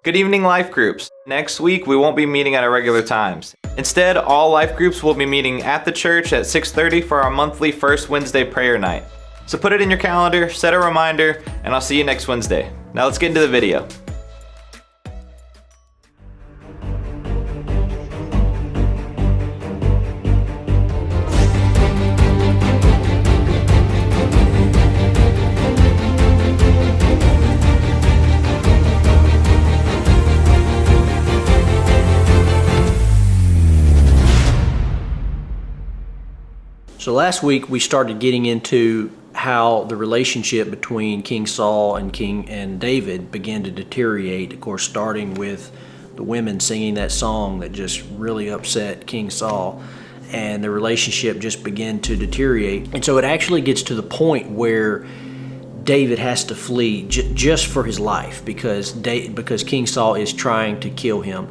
Good evening, life groups. Next week, we won't be meeting at our regular times. Instead, all life groups will be meeting at the church at 6:30 for our monthly First Wednesday prayer night. So put it in your calendar, set a reminder, and I'll see you next Wednesday. Now let's get into the video. So last week we started getting into how the relationship between King Saul and David began to deteriorate, of course starting with the women singing that song that just really upset King Saul, and the relationship just began to deteriorate. And so it actually gets to the point where David has to flee just for his life because King Saul is trying to kill him.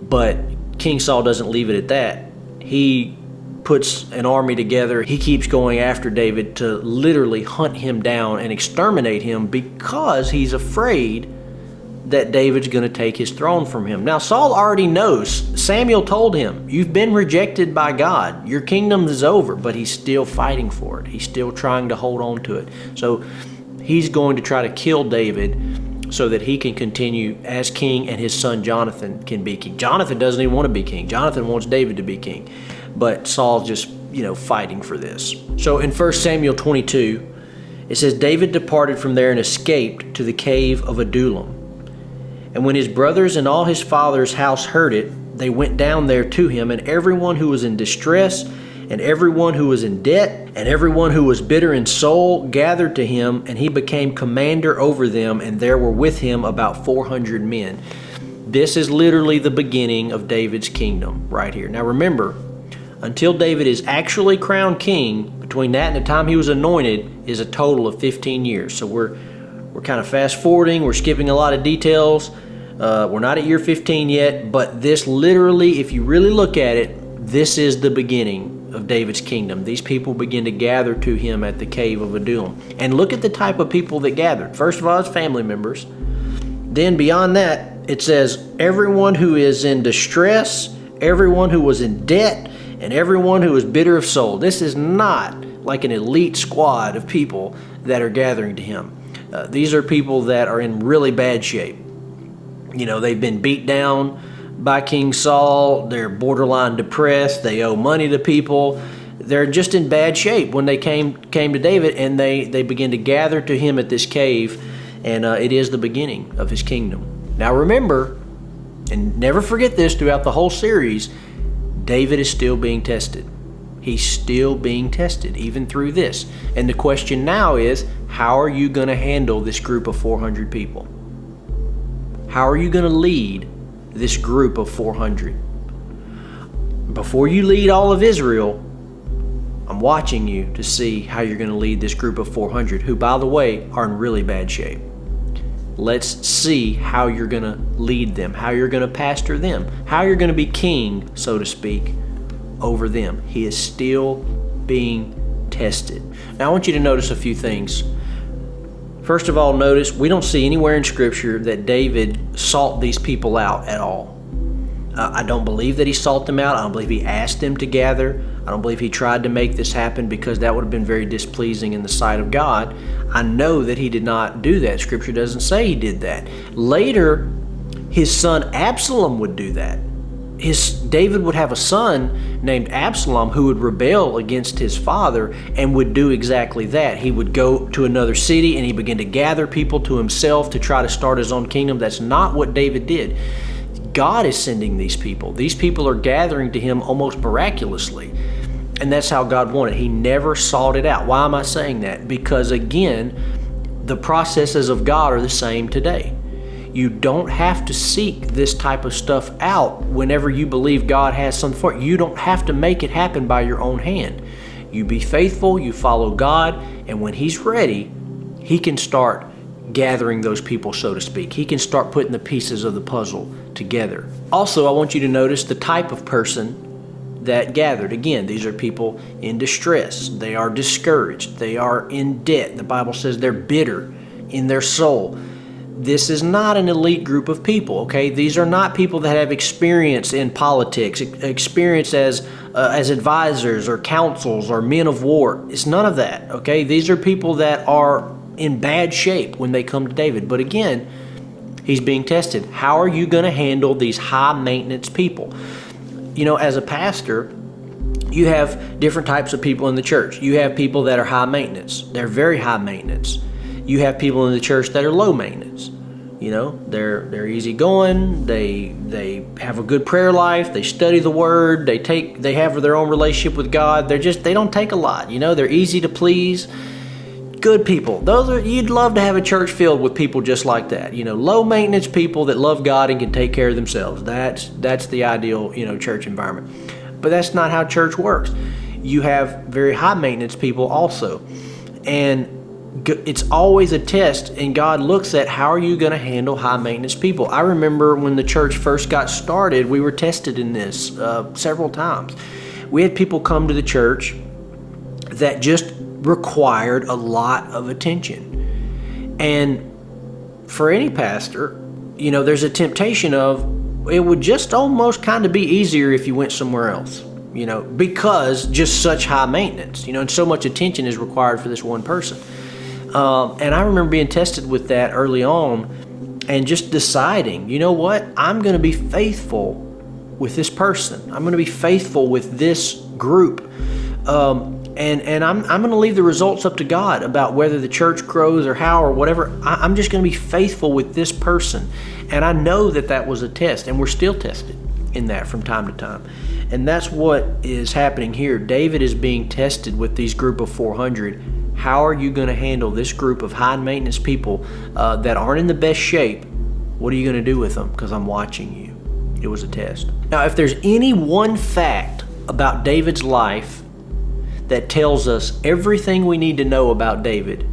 But King Saul doesn't leave it at that. He puts an army together. He keeps going after David to literally hunt him down and exterminate him because he's afraid that David's going to take his throne from him. Now, Saul already knows. Samuel told him, you've been rejected by God. Your kingdom is over, but he's still fighting for it. He's still trying to hold on to it. So he's going to try to kill David so that he can continue as king and his son Jonathan can be king. Jonathan doesn't even want to be king. Jonathan wants David to be king. But Saul's just, fighting for this. So in 1 Samuel 22, it says, David departed from there and escaped to the cave of Adullam. And when his brothers and all his father's house heard it, they went down there to him, and everyone who was in distress, and everyone who was in debt, and everyone who was bitter in soul gathered to him, and he became commander over them, and there were with him about 400 men. This is literally the beginning of David's kingdom right here. Now remember, until David is actually crowned king, between that and the time he was anointed is a total of 15 years. So we're kind of fast forwarding, we're skipping a lot of details. We're not at year 15 yet, but this literally, if you really look at it, this is the beginning of David's kingdom. These people begin to gather to him at the cave of Adullam. And look at the type of people that gathered. First of all, it's family members. Then beyond that, it says everyone who is in distress, everyone who was in debt, and everyone who is bitter of soul. This is not like an elite squad of people that are gathering to him. These are people that are in really bad shape. They've been beat down by King Saul. They're borderline depressed. They owe money to people. They're just in bad shape when they came to David, and they begin to gather to him at this cave, and it is the beginning of his kingdom. Now remember, and never forget this throughout the whole series, David is still being tested. He's still being tested, even through this. And the question now is, how are you going to handle this group of 400 people? How are you going to lead this group of 400? Before you lead all of Israel, I'm watching you to see how you're going to lead this group of 400, who, by the way, are in really bad shape. Let's see how you're going to lead them, how you're going to pastor them, how you're going to be king, so to speak, over them. He is still being tested. Now I want you to notice a few things. First of all, notice we don't see anywhere in Scripture that David sought these people out at all. I don't believe that he sought them out. I don't believe he asked them to gather. I don't believe he tried to make this happen because that would have been very displeasing in the sight of God. I know that he did not do that. Scripture doesn't say he did that. Later, his son Absalom would do that. David would have a son named Absalom who would rebel against his father and would do exactly that. He would go to another city and he began to gather people to himself to try to start his own kingdom. That's not what David did. God is sending these people. These people are gathering to him almost miraculously. And that's how God wanted. He never sought it out. Why am I saying that? Because again, the processes of God are the same today. You don't have to seek this type of stuff out whenever you believe God has something for it. You don't have to make it happen by your own hand. You be faithful, you follow God, and when He's ready, He can start gathering those people, so to speak. He can start putting the pieces of the puzzle together. Also, I want you to notice the type of person that gathered. Again, these are people in distress. They are discouraged. They are in debt. The Bible says they're bitter in their soul. this is not an elite group of people, okay? These are not people that have experience in politics, experience as advisors or counsels or men of war. It's none of that, okay? These are people that are in bad shape when they come to David. But again, he's being tested. How are you going to handle these high maintenance people? You know, as a pastor, you have different types of people in the church. You have people that are high maintenance. They're very high maintenance. You have people in the church that are low maintenance. You know, they're easygoing. They have a good prayer life. They study the Word. They have their own relationship with God. They don't take a lot. You know, they're easy to please. Good people. You'd love to have a church filled with people just like that. You know, low maintenance people that love God and can take care of themselves. That's the ideal, you know, church environment. But that's not how church works. You have very high maintenance people also. And it's always a test, and God looks at how are you going to handle high maintenance people. I remember when the church first got started, we were tested in this several times. We had people come to the church that just required a lot of attention. And for any pastor, you know, there's a temptation of, it would just almost kind of be easier if you went somewhere else, you know, because just such high maintenance, you know, and so much attention is required for this one person. And I remember being tested with that early on and just deciding, you know what, I'm going to be faithful with this person. I'm going to be faithful with this group. And I'm going to leave the results up to God about whether the church grows or how or whatever. I'm just going to be faithful with this person. And I know that was a test, and we're still tested in that from time to time. And that's what is happening here. David is being tested with these group of 400. How are you going to handle this group of high maintenance people that aren't in the best shape? What are you going to do with them? Because I'm watching you. It was a test. Now, if there's any one fact about David's life that tells us everything we need to know about David,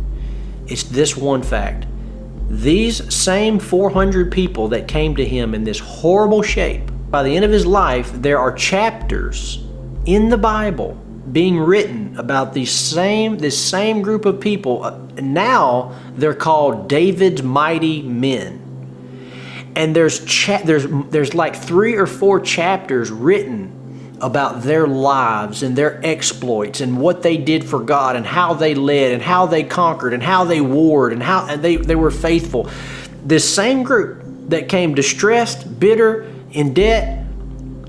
it's this one fact. These same 400 people that came to him in this horrible shape, by the end of his life, there are chapters in the Bible being written about this same group of people. Now they're called David's mighty men. And there's like 3 or 4 chapters written about their lives and their exploits and what they did for God and how they led and how they conquered and how they warred and how they were faithful. This same group that came distressed, bitter, in debt,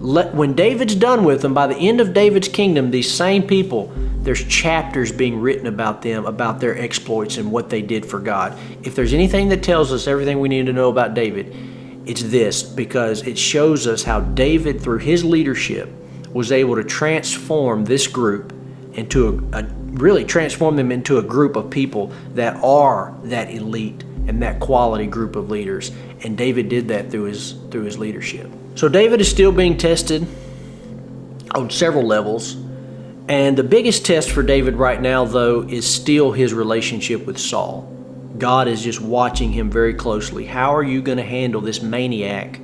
when David's done with them, by the end of David's kingdom, these same people, there's chapters being written about them, about their exploits and what they did for God. If there's anything that tells us everything we need to know about David, it's this, because it shows us how David, through his leadership, was able to transform this group into really transform them into a group of people that are that elite and that quality group of leaders. And David did that through his leadership. So David is still being tested on several levels. And the biggest test for David right now, though, is still his relationship with Saul. God is just watching him very closely. How are you going to handle this maniac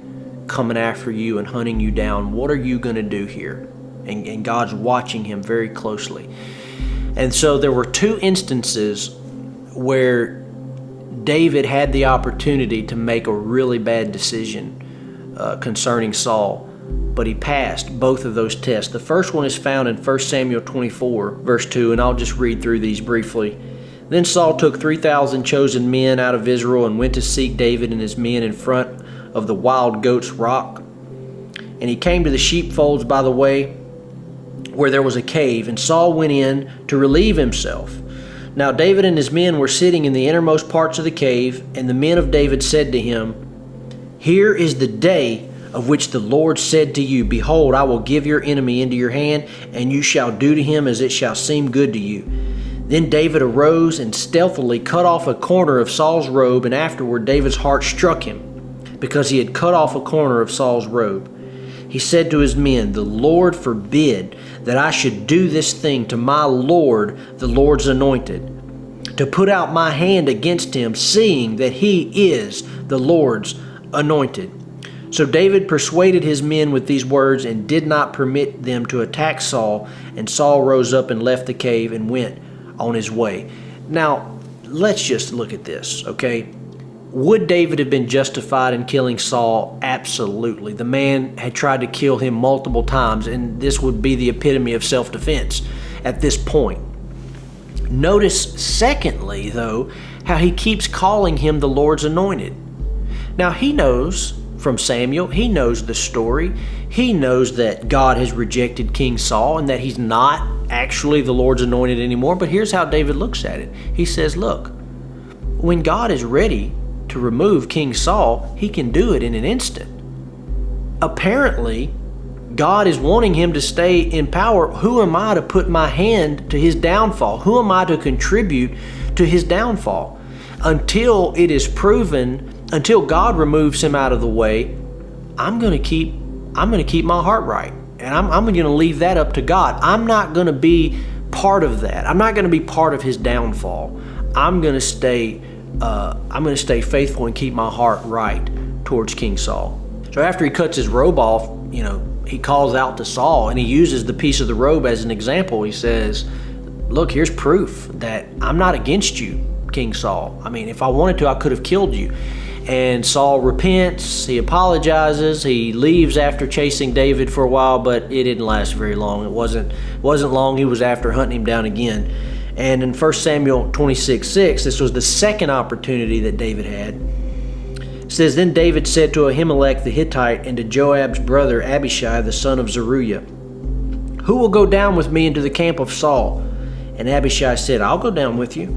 coming after you and hunting you down? What are you going to do here? And God's watching him very closely. And so there were 2 instances where David had the opportunity to make a really bad decision concerning Saul, but he passed both of those tests. The first one is found in 1 Samuel 24, verse 2, and I'll just read through these briefly. Then Saul took 3,000 chosen men out of Israel and went to seek David and his men in front of the wild goats rock. And he came to the sheepfolds by the way, where there was a cave, and Saul went in to relieve himself. Now David and his men were sitting in the innermost parts of the cave, and the men of David said to him, "Here is the day of which the Lord said to you, Behold, I will give your enemy into your hand, and you shall do to him as it shall seem good to you." Then David arose and stealthily cut off a corner of Saul's robe, and afterward David's heart struck him, because he had cut off a corner of Saul's robe. He said to his men, "The Lord forbid that I should do this thing to my Lord, the Lord's anointed, to put out my hand against him, seeing that he is the Lord's anointed." So David persuaded his men with these words and did not permit them to attack Saul. And Saul rose up and left the cave and went on his way. Now, let's just look at this, okay? Would David have been justified in killing Saul? Absolutely. The man had tried to kill him multiple times, and this would be the epitome of self-defense at this point. Notice, secondly, though, how he keeps calling him the Lord's anointed. Now, he knows from Samuel, he knows the story. He knows that God has rejected King Saul and that he's not actually the Lord's anointed anymore. But here's how David looks at it. He says, look, when God is ready to remove King Saul, he can do it in an instant. Apparently, God is wanting him to stay in power. Who am I to put my hand to his downfall? Who am I to contribute to his downfall? Until it is proven, until God removes him out of the way, I'm going to keep my heart right. And I'm going to leave that up to God. I'm not going to be part of that. I'm not going to be part of his downfall. I'm going to stay faithful and keep my heart right towards King Saul. So after he cuts his robe off, he calls out to Saul, and he uses the piece of the robe as an example. He says, look, here's proof that I'm not against you, King Saul. I mean, if I wanted to, I could have killed you. And Saul repents, he apologizes, he leaves after chasing David for a while, but it didn't last very long. It wasn't long. He was after hunting him down again. And in 1 Samuel 26:6, this was the second opportunity that David had. It says, then David said to Ahimelech the Hittite and to Joab's brother Abishai the son of Zeruiah, who will go down with me into the camp of Saul? And Abishai said, I'll go down with you.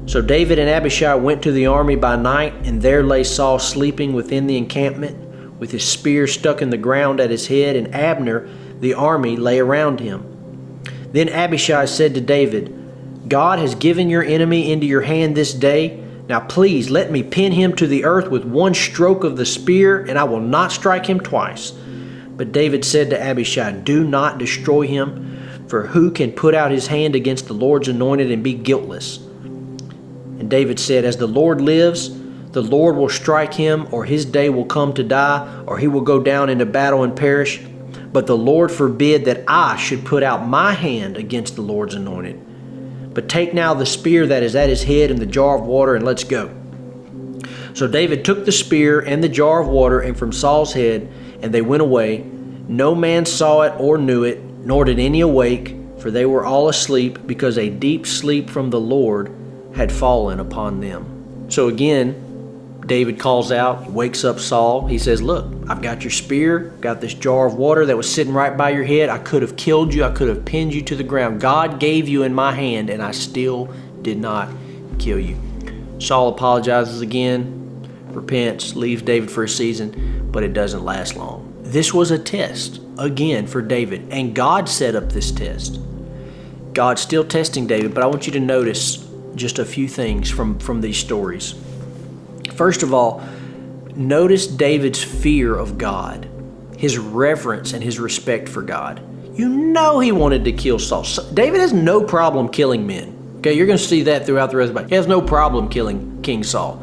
So David and Abishai went to the army by night, and there lay Saul sleeping within the encampment, with his spear stuck in the ground at his head, and Abner, the army, lay around him. Then Abishai said to David, God has given your enemy into your hand this day. Now please let me pin him to the earth with one stroke of the spear, and I will not strike him twice. But David said to Abishai, do not destroy him, for who can put out his hand against the Lord's anointed and be guiltless? And David said, as the Lord lives, the Lord will strike him, or his day will come to die, or he will go down into battle and perish. But the Lord forbid that I should put out my hand against the Lord's anointed. But take now the spear that is at his head and the jar of water, and let's go. So David took the spear and the jar of water and from Saul's head, and they went away. No man saw it or knew it, nor did any awake, for they were all asleep, because a deep sleep from the Lord had fallen upon them. So again, David calls out, he wakes up Saul. He says, look, I've got your spear, got this jar of water that was sitting right by your head. I could have killed you. I could have pinned you to the ground. God gave you in my hand, and I still did not kill you. Saul apologizes again, repents, leaves David for a season, but it doesn't last long. This was a test, again, for David, and God set up this test. God's still testing David, but I want you to notice just a few things from these stories. First of all, notice David's fear of God, his reverence and his respect for God. You know he wanted to kill Saul. David has no problem killing men. Okay, you're going to see that throughout the rest of the Bible. He has no problem killing King Saul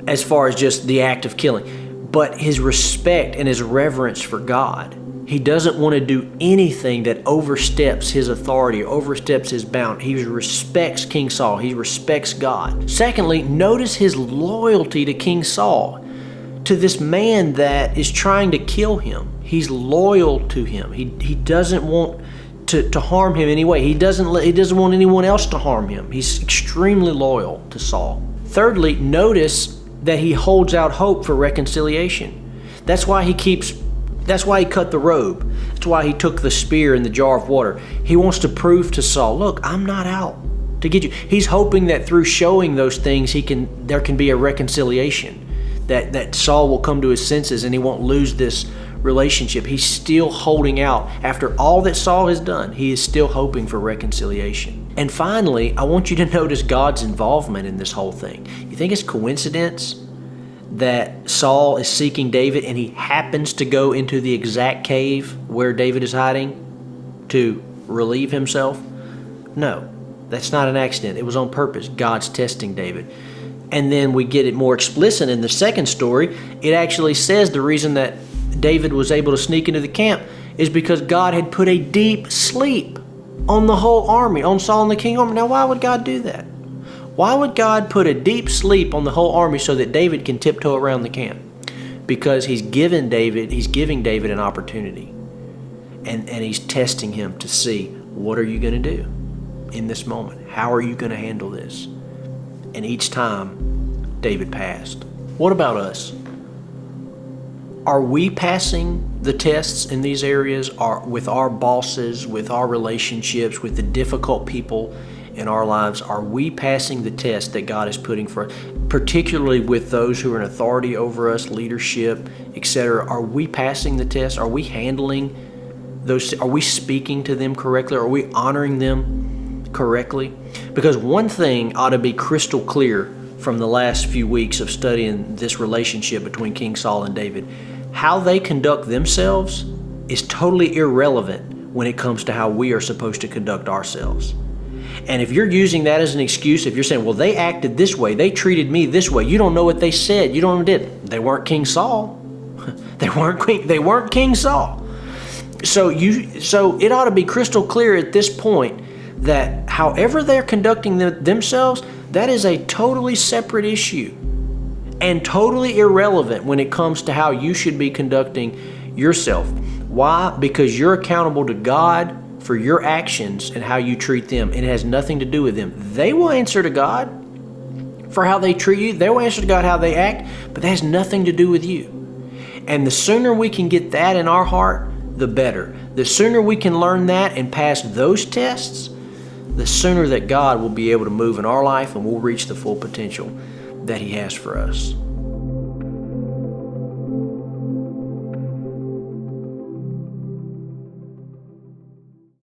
as far as just the act of killing. But his respect and his reverence for God, he doesn't want to do anything that oversteps his authority, oversteps his bound. He respects King Saul. He respects God. Secondly, notice his loyalty to King Saul, to this man that is trying to kill him. He's loyal to him. He doesn't want to harm him anyway. He doesn't want anyone else to harm him. He's extremely loyal to Saul. Thirdly, notice that he holds out hope for reconciliation. That's why he cut the robe. That's why he took the spear and the jar of water. He wants to prove to Saul, look, I'm not out to get you. He's hoping that through showing those things, there can be a reconciliation, that Saul will come to his senses and he won't lose this relationship. He's still holding out. After all that Saul has done, he is still hoping for reconciliation. And finally, I want you to notice God's involvement in this whole thing. You think it's coincidence that Saul is seeking David and he happens to go into the exact cave where David is hiding to relieve himself? No, that's not an accident. It was on purpose. God's testing David. And then we get it more explicit in the second story. It actually says the reason that David was able to sneak into the camp is because God had put a deep sleep on the whole army, on Saul and the king army. Now, why would God do that? Why would God put a deep sleep on the whole army so that David can tiptoe around the camp? Because he's giving David an opportunity. And he's testing him to see, what are you going to do in this moment? How are you going to handle this? And each time, David passed. What about us? Are we passing the tests in these areas? With our bosses, with our relationships, with the difficult people in our lives? Are we passing the test that God is putting for us, particularly with those who are in authority over us, leadership, etc.? Are we passing the test? Are we handling those? Are we speaking to them correctly? Are we honoring them correctly? Because one thing ought to be crystal clear from the last few weeks of studying this relationship between King Saul and David. How they conduct themselves is totally irrelevant when it comes to how we are supposed to conduct ourselves. And if you're using that as an excuse, if you're saying, well, they acted this way, they treated me this way, you don't know what they said, you don't know what they did. They weren't King Saul. They weren't King Saul. So it ought to be crystal clear at this point that however they're conducting themselves, that is a totally separate issue and totally irrelevant when it comes to how you should be conducting yourself. Why? Because you're accountable to God for your actions and how you treat them. It has nothing to do with them. They will answer to God for how they treat you. They will answer to God how they act, but that has nothing to do with you. And the sooner we can get that in our heart, the better. The sooner we can learn that and pass those tests, the sooner that God will be able to move in our life and we'll reach the full potential that He has for us.